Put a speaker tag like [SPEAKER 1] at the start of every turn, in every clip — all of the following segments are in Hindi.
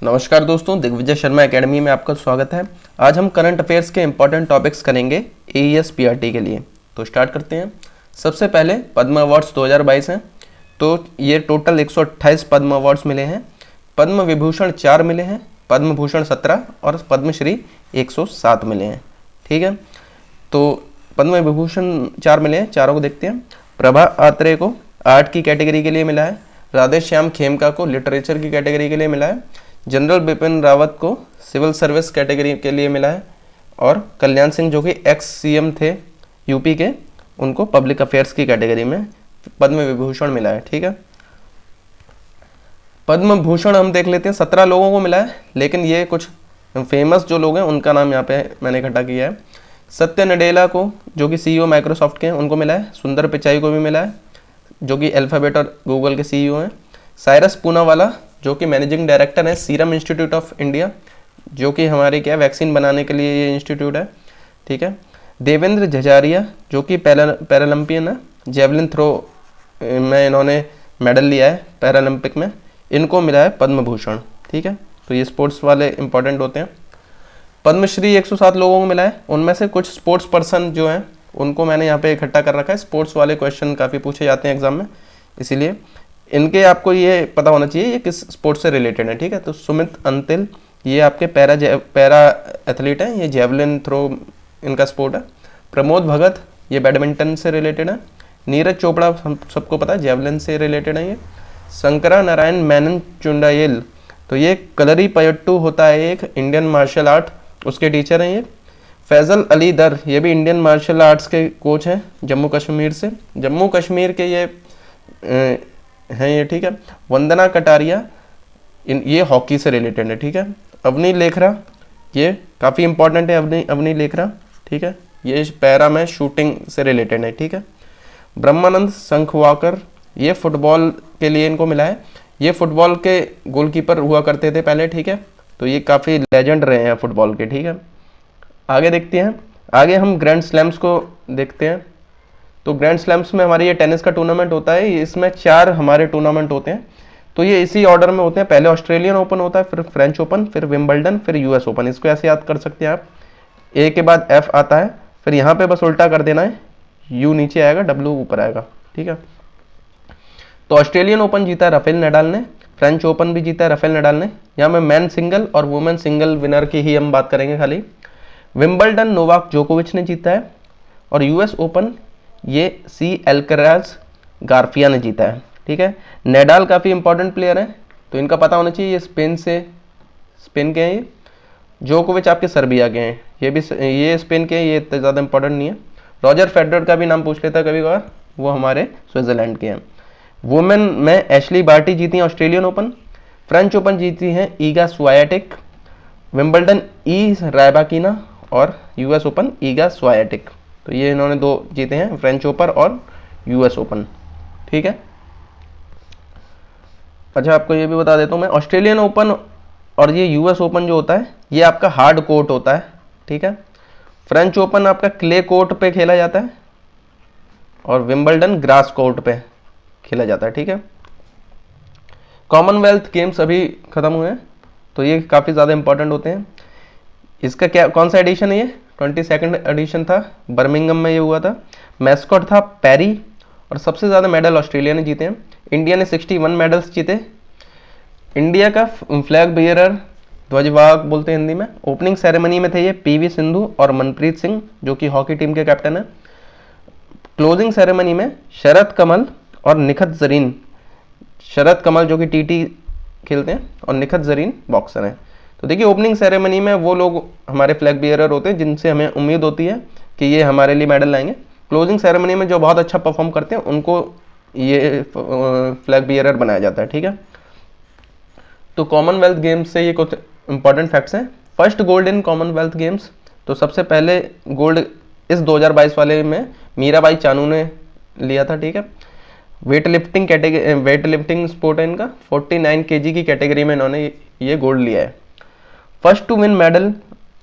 [SPEAKER 1] नमस्कार दोस्तों, दिग्विजय शर्मा एकेडमी में आपका स्वागत है। आज हम करंट अफेयर्स के इंपॉर्टेंट टॉपिक्स करेंगे एईएस पीआरटी के लिए। तो स्टार्ट करते हैं। सबसे पहले पद्म अवार्ड्स 2022 हैं। तो ये टोटल 128 पद्म अवार्ड्स मिले हैं। पद्म विभूषण 4 मिले हैं, पद्म भूषण 17 और पद्मश्री 107 मिले हैं। ठीक है, तो पद्म विभूषण 4 मिले हैं, चारों को देखते हैं। प्रभा आत्रेय को आर्ट की कैटेगरी के लिए मिला है। राधेश्याम खेमका को लिटरेचर की कैटेगरी के लिए मिला है। जनरल बिपिन रावत को सिविल सर्विस कैटेगरी के लिए मिला है। और कल्याण सिंह जो कि एक्स सीएम थे यूपी के, उनको पब्लिक अफेयर्स की कैटेगरी में पद्म विभूषण मिला है। ठीक है, पद्म भूषण हम देख लेते हैं। 17 लोगों को मिला है, लेकिन ये कुछ फेमस जो लोग हैं उनका नाम यहाँ पे मैंने इकट्ठा किया है। सत्य नडेला को जो कि सीईओ माइक्रोसॉफ्ट के हैं, उनको मिला है। सुंदर पिचाई को भी मिला है, जो कि अल्फाबेट और गूगल के सीईओ हैं। साइरस पूनावाला जो कि मैनेजिंग डायरेक्टर है सीरम इंस्टीट्यूट ऑफ इंडिया, जो कि हमारी क्या वैक्सीन बनाने के लिए ये इंस्टीट्यूट है। ठीक है, देवेंद्र झझारिया जो कि पैरालंपियन है, जेवलिन थ्रो में इन्होंने मेडल लिया है पैरालंपिक में, इनको मिला है पद्म भूषण। ठीक है, तो ये स्पोर्ट्स वाले इंपॉर्टेंट होते हैं। पद्मश्री 107 लोगों को मिला है। उनमें से कुछ स्पोर्ट्स पर्सन जो हैं उनको मैंने यहाँ पे इकट्ठा कर रखा है। स्पोर्ट्स वाले क्वेश्चन काफ़ी पूछे जाते हैं एग्जाम में, इसीलिए इनके आपको ये पता होना चाहिए ये किस स्पोर्ट्स से रिलेटेड है। ठीक है, तो सुमित अंतिल ये आपके पैरा एथलीट हैं, ये जेवलिन थ्रो इनका स्पोर्ट है। प्रमोद भगत ये बैडमिंटन से रिलेटेड है। नीरज चोपड़ा हम सबको पता है जेवलिन से रिलेटेड है ये। शंकरा नारायण मेनन चुंडायल तो ये कलरी पयट्टू होता है एक इंडियन मार्शल आर्ट, उसके टीचर हैं ये। फैजल अली दर ये भी इंडियन मार्शल आर्ट्स के कोच हैं जम्मू कश्मीर से, जम्मू कश्मीर के ये हैं ये। ठीक है, वंदना कटारिया ये हॉकी से रिलेटेड है। ठीक है, अवनी लेखरा ये काफ़ी इंपॉर्टेंट है, अवनी लेखरा। ठीक है, ये पैरा में शूटिंग से रिलेटेड है। ठीक है, ब्रह्मानंद संखवाकर ये फुटबॉल के लिए इनको मिला है। ये फुटबॉल के गोलकीपर हुआ करते थे पहले। ठीक है, तो ये काफ़ी लेजेंड रहे हैं फुटबॉल के। ठीक है, आगे देखते हैं। आगे हम ग्रैंड स्लैम्स को देखते हैं। तो ग्रैंड स्लैम्स में हमारे ये टेनिस का टूर्नामेंट होता है, इसमें 4 हमारे टूर्नामेंट होते हैं। तो ये इसी ऑर्डर में होते हैं, पहले ऑस्ट्रेलियन ओपन होता है, फिर फ्रेंच ओपन, फिर विंबलडन, फिर यूएस ओपन। इसको ऐसे याद कर सकते हैं आप, ए के बाद एफ आता है, फिर यहाँ पे बस उल्टा कर देना है, यू नीचे आएगा, डब्ल्यू ऊपर आएगा। ठीक है, तो ऑस्ट्रेलियन ओपन जीता है राफेल नडाल ने, फ्रेंच ओपन भी जीता है राफेल नडाल ने। यहाँ में मैन सिंगल और वुमेन सिंगल विनर की ही हम बात करेंगे खाली। विंबलडन नोवाक जोकोविच ने जीता है, और यूएस ओपन ये सी एल्कराज गार्फिया ने जीता है। ठीक है, नडाल काफ़ी इंपॉर्टेंट प्लेयर है, तो इनका पता होना चाहिए। ये स्पेन के हैं ये। जोकोविच आपके सर्बिया के हैं, ये स्पेन के हैं, ये इतने ज़्यादा इंपॉर्टेंट नहीं है। रॉजर फेडरर का भी नाम पूछ लेता है कभी कभार, वो हमारे स्विट्जरलैंड के हैं। वुमेन में एशली बार्टी जीती हैं ऑस्ट्रेलियन ओपन, फ्रेंच ओपन जीती हैं ईगा स्वायाटिक, विंबलडन ई रायबाकिना और यूएस ओपन ईगा स्वायाटिक। तो ये इन्होंने 2 जीते हैं, फ्रेंच ओपन और यूएस ओपन। ठीक है, अच्छा आपको ये भी बता देता हूँ मैं, ऑस्ट्रेलियन ओपन और ये यूएस ओपन जो होता है ये आपका हार्ड कोर्ट होता है। ठीक है, फ्रेंच ओपन आपका क्ले कोर्ट पे खेला जाता है, और विंबलडन ग्रास कोर्ट पे खेला जाता है। ठीक है, कॉमनवेल्थ गेम्स अभी खत्म हुए हैं, तो ये काफ़ी ज़्यादा इंपॉर्टेंट होते हैं। इसका क्या कौन सा एडिशन है ये? 22nd एडिशन था, बर्मिंगम में ये हुआ था। मैस्कॉट था पैरी, और सबसे ज़्यादा मेडल ऑस्ट्रेलिया ने जीते हैं। इंडिया ने 61 मेडल्स जीते। इंडिया का फ्लैग बियरर, ध्वजवाहक बोलते हैं हिंदी में, ओपनिंग सेरेमनी में थे ये पीवी सिंधु और मनप्रीत सिंह जो कि हॉकी टीम के कैप्टन है। क्लोजिंग सेरेमनी में शरद कमल और निखत जरीन, शरद कमल जो कि टीटी खेलते हैं और निखत जरीन बॉक्सर हैं। तो देखिए ओपनिंग सेरेमनी में वो लोग हमारे फ्लैग बियरर होते हैं जिनसे हमें उम्मीद होती है कि ये हमारे लिए मेडल लाएंगे। क्लोजिंग सेरेमनी में जो बहुत अच्छा परफॉर्म करते हैं उनको ये फ्लैग बियरर बनाया जाता है। ठीक है, तो कॉमनवेल्थ गेम्स से ये कुछ इंपॉर्टेंट फैक्ट्स हैं। First gold in Commonwealth games, तो सबसे पहले गोल्ड इस 2022 वाले में मीराबाई चानू ने लिया था। ठीक है, वेट लिफ्टिंग स्पोर्ट है इनका, 49 kg की कैटेगरी में इन्होंने ये गोल्ड लिया है। फर्स्ट टू विन मेडल,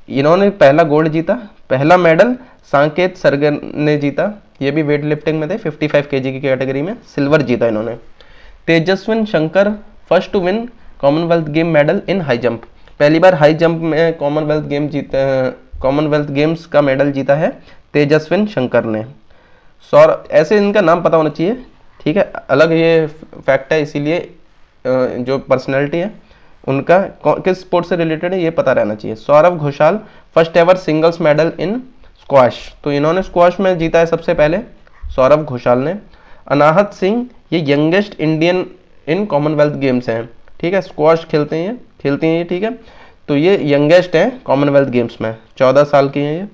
[SPEAKER 1] इन्होंने पहला गोल्ड जीता। पहला मेडल सांकेत सरगन ने जीता, ये भी वेट लिफ्टिंग में थे, 55 kg की कैटेगरी में सिल्वर जीता इन्होंने। Tejaswin Shankar first to win Commonwealth game medal in high jump, पहली बार हाई जंप में कॉमनवेल्थ गेम्स का मेडल जीता है तेजस्विन शंकर ने। ऐसे इनका नाम पता होना चाहिए, ठीक है, अलग ये फैक्ट है, इसीलिए जो पर्सनैलिटी है उनका किस स्पोर्ट से रिलेटेड है ये पता रहना चाहिए। Saurabh Ghoshal first ever singles medal in squash, तो इन्होंने स्क्वाश में जीता है सबसे पहले सौरभ घोषाल ने। अनाहत सिंह ये youngest Indian in Commonwealth games हैं, ठीक है, स्क्वाश खेलती हैं ये, ठीक है, तो ये यंगेस्ट हैं कॉमनवेल्थ गेम्स में, 14 साल की हैं ये।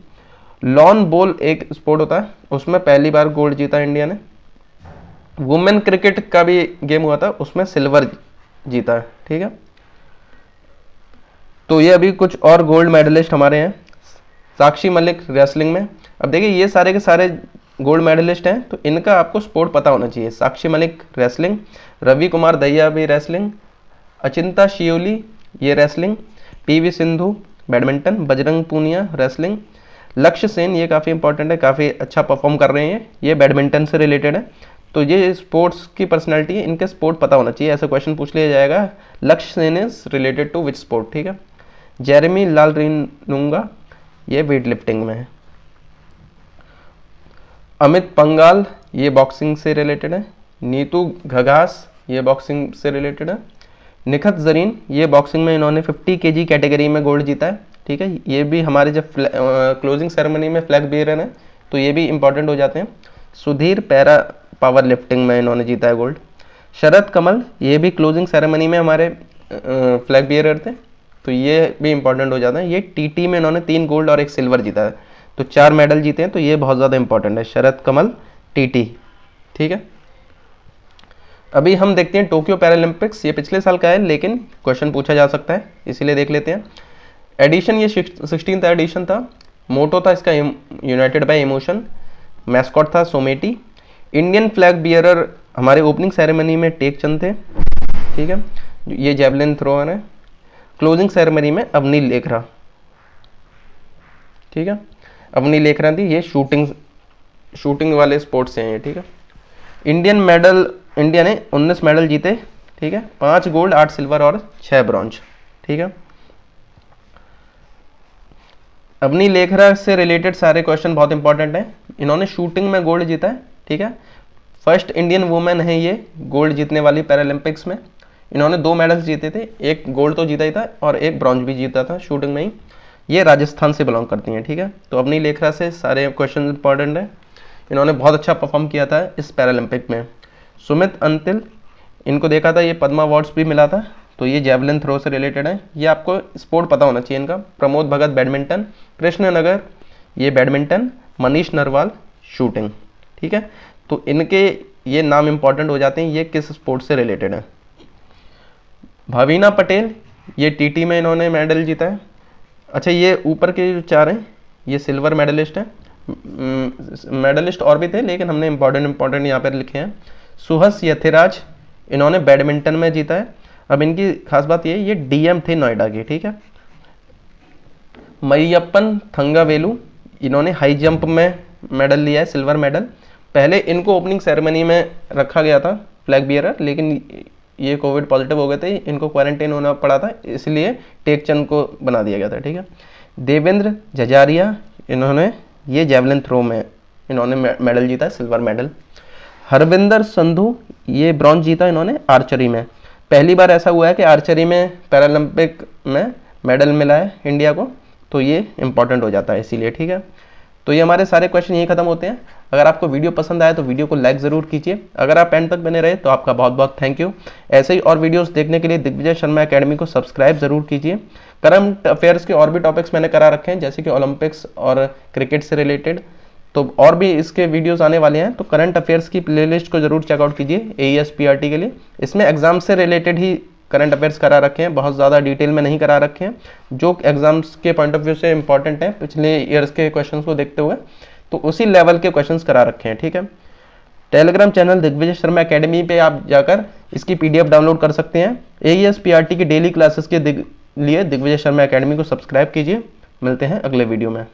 [SPEAKER 1] लॉन बॉल एक स्पोर्ट होता है, उसमें पहली बार गोल्ड जीता इंडिया ने। वुमेन क्रिकेट का भी गेम हुआ था, उसमें सिल्वर जीता है, ठीक है। तो ये अभी कुछ और गोल्ड मेडलिस्ट हमारे हैं। साक्षी मलिक रेसलिंग में, अब देखिए ये सारे के सारे गोल्ड मेडलिस्ट हैं, तो इनका आपको स्पोर्ट पता होना चाहिए। साक्षी मलिक रेसलिंग, रवि कुमार दहिया भी रेसलिंग, अचिंता शियोली ये wrestling, PV Sindhu badminton, Bajrang Punia wrestling, Lakshya Sen ये काफ़ी इंपॉर्टेंट है, काफ़ी अच्छा परफॉर्म कर रहे हैं, ये बैडमिंटन से रिलेटेड है। तो ये स्पोर्ट्स की पर्सनैलिटी है, इनके स्पोर्ट पता होना चाहिए, ऐसा क्वेश्चन पूछ लिया जाएगा। Lakshya Sen is related to which sport, ठीक है। जेरेमी लाल रिनुंगा ये वेट लिफ्टिंग में है। अमित पंगाल ये बॉक्सिंग से रिलेटेड है। नीतू घघास ये बॉक्सिंग से रिलेटेड है। निखत जरीन ये बॉक्सिंग में इन्होंने 50 kg कैटेगरी में गोल्ड जीता है, ठीक है, ये भी हमारे जब क्लोजिंग सेरेमनी में फ्लैग बेयर है तो ये भी इंपॉर्टेंट हो जाते हैं। सुधीर पैरा पावर लिफ्टिंग में इन्होंने जीता है गोल्ड। शरद कमल ये भी क्लोजिंग सेरेमनी में हमारे फ्लैग बेयर थे, तो ये भी इंपॉर्टेंट हो जाता है। ये टीटी में इन्होंने 3 गोल्ड और 1 सिल्वर जीता है, तो 4 मेडल जीते हैं, तो ये बहुत ज़्यादा इंपॉर्टेंट है। शरद कमल टीटी, ठीक है। अभी हम देखते हैं टोक्यो पैरालंपिक्स, ये पिछले साल का है लेकिन क्वेश्चन पूछा जा सकता है, इसीलिए देख लेते हैं। एडिशन ये 16th एडिशन था। मोटो था इसका यूनाइटेड बाय इमोशन। मैस्कॉट था सोमेटी। इंडियन फ्लैग बियरर हमारे ओपनिंग सेरेमनी में टेकचंद थे, ठीक है, ये जेवलिन थ्रोअर है। क्लोजिंग सेरेमनी में अवनील लेखरा, ठीक है, अवनील लेखरा थी, ये शूटिंग वाले स्पोर्ट्स हैं ये, ठीक है। इंडिया ने 19 मेडल जीते, ठीक है, 5 गोल्ड 8 सिल्वर और 6 ब्रॉन्ज, ठीक है। अपनी लेखरा से रिलेटेड सारे क्वेश्चन बहुत इंपॉर्टेंट हैं। इन्होंने शूटिंग में गोल्ड जीता है, ठीक है, फर्स्ट इंडियन वुमेन है ये गोल्ड जीतने वाली पैरालंपिक्स में। इन्होंने 2 मेडल्स जीते थे, एक गोल्ड तो जीता ही था और एक ब्रॉन्ज भी जीता था शूटिंग में ही। ये राजस्थान से बिलोंग करती हैं, ठीक है, तो अपनी लेखरा से सारे क्वेश्चन इंपॉर्टेंट है। इन्होंने बहुत अच्छा परफॉर्म किया था इस पैरालंपिक में। सुमित अंतिल, इनको देखा था ये पद्मा अवार्ड्स भी मिला था, तो ये जेवलिन थ्रो से रिलेटेड है, ये आपको स्पोर्ट पता होना चाहिए इनका। प्रमोद भगत बैडमिंटन, कृष्णनगर ये बैडमिंटन, मनीष नरवाल शूटिंग, ठीक है, तो इनके ये नाम इंपॉर्टेंट हो जाते हैं, ये किस स्पोर्ट से रिलेटेड है। भावीना पटेल ये टीटी में इन्होंने मेडल जीता है। अच्छा, ये ऊपर के जो 4 हैं ये सिल्वर मेडलिस्ट हैं। मेडलिस्ट और भी थे लेकिन हमने इंपॉर्टेंट यहाँ पर लिखे हैं। सुहस यथिराज इन्होंने बैडमिंटन में जीता है। अब इनकी खास बात ये ये डीएम थे नोएडा के, ठीक है। मय्यप्पन थंगावेलू इन्होंने हाई जंप में मेडल लिया है, सिल्वर मेडल। पहले इनको ओपनिंग सेरेमनी में रखा गया था फ्लैग बियरर, लेकिन ये कोविड पॉजिटिव हो गए थे, इनको क्वारंटाइन होना पड़ा था, इसलिए टेकचंद को बना दिया गया था, ठीक है। देवेंद्र जजारिया इन्होंने ये जेवलिन थ्रो में इन्होंने मेडल जीता है, सिल्वर मेडल। हरविंदर संधू ये ब्रॉन्ज जीता इन्होंने आर्चरी में। पहली बार ऐसा हुआ है कि आर्चरी में पैरालंपिक में मेडल मिला है इंडिया को, तो ये इंपॉर्टेंट हो जाता है इसीलिए, ठीक है। तो ये हमारे सारे क्वेश्चन यही खत्म होते हैं। अगर आपको वीडियो पसंद आया तो वीडियो को लाइक ज़रूर कीजिए। अगर आप एंड तक बने रहे तो आपका बहुत बहुत थैंक यू। ऐसे ही और वीडियोस देखने के लिए दिग्विजय शर्मा एकेडमी को सब्सक्राइब ज़रूर कीजिए। करंट अफेयर्स के और भी टॉपिक्स मैंने करा रखे हैं, जैसे कि ओलंपिक्स और क्रिकेट से रिलेटेड, तो और भी इसके वीडियोस आने वाले हैं, तो करंट अफेयर्स की प्लेलिस्ट को जरूर चेकआउट कीजिए AES PRT के लिए। इसमें एग्जाम से रिलेटेड ही करंट अफेयर्स करा रखे हैं, बहुत ज़्यादा डिटेल में नहीं करा रखे हैं, जो एग्जाम्स के पॉइंट ऑफ व्यू से इंपॉर्टेंट हैं पिछले ईयर्स के क्वेश्चंस को देखते हुए, तो उसी लेवल के क्वेश्चंस करा रखे हैं, ठीक है। Telegram channel Digvijay Sharma academy पे आप जाकर इसकी PDF डाउनलोड कर सकते हैं। AES PRT की डेली क्लासेस के लिए दिग्विजय शर्मा एकेडमी को सब्सक्राइब कीजिए। मिलते हैं अगले वीडियो में।